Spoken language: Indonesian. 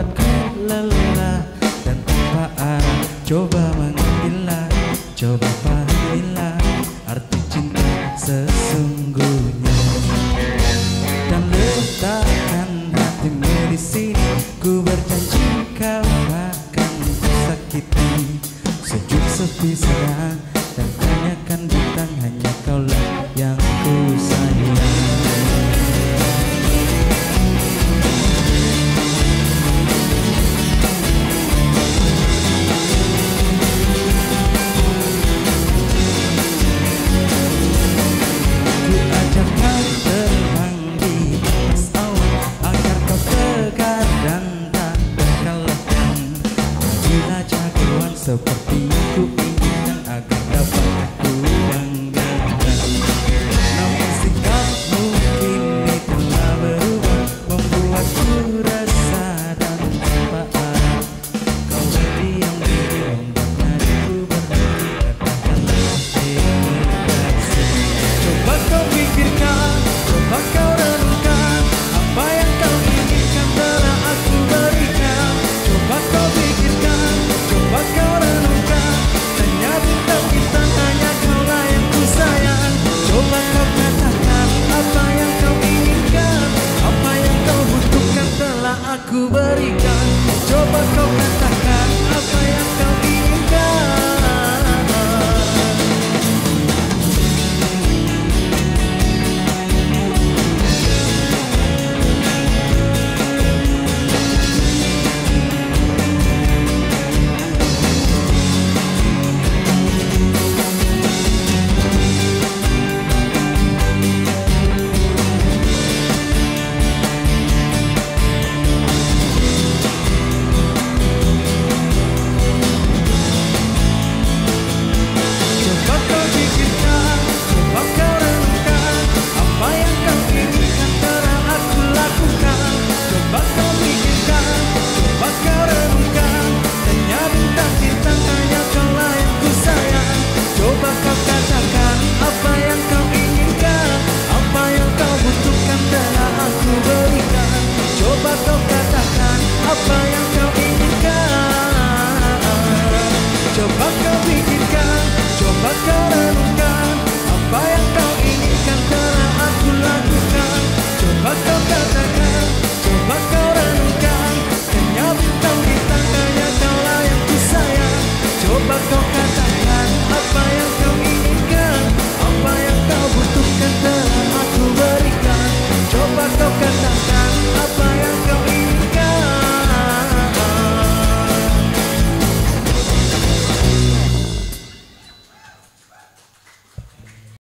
membuatku lelah dan tanpa arah. Coba mengambillah, coba pahamilah arti cinta sesungguhnya. Dan letakkan hatimu di sini, ku berjanji kau akan tersakiti. Sejuk sepi sedang dan tanyakan bintang, hanya kaulah yang ku sayang. Ku ajak kau terbang di atas awan agar kau tegar dan tak terkalahkan. Bila jagoan seperti ku inginkan agar dapat ku banggakan. Namun sikapmu kini telah berubah, membuatku resah dan tanpa arah. Kau berdiam diri membuat nadiku berhenti, katakanlah terima kasih. Coba kau pikirkan, coba kau renungkan, apa yang kau inginkan telah aku berikan. Coba kau pikirkan, coba kau renungkan, tanya bintang-bintang, hanya kaulah yang ku sayang. Coba kau katakan apa yang kau inginkan, apa yang kau butuhkan telah aku berikan. Coba kau katakan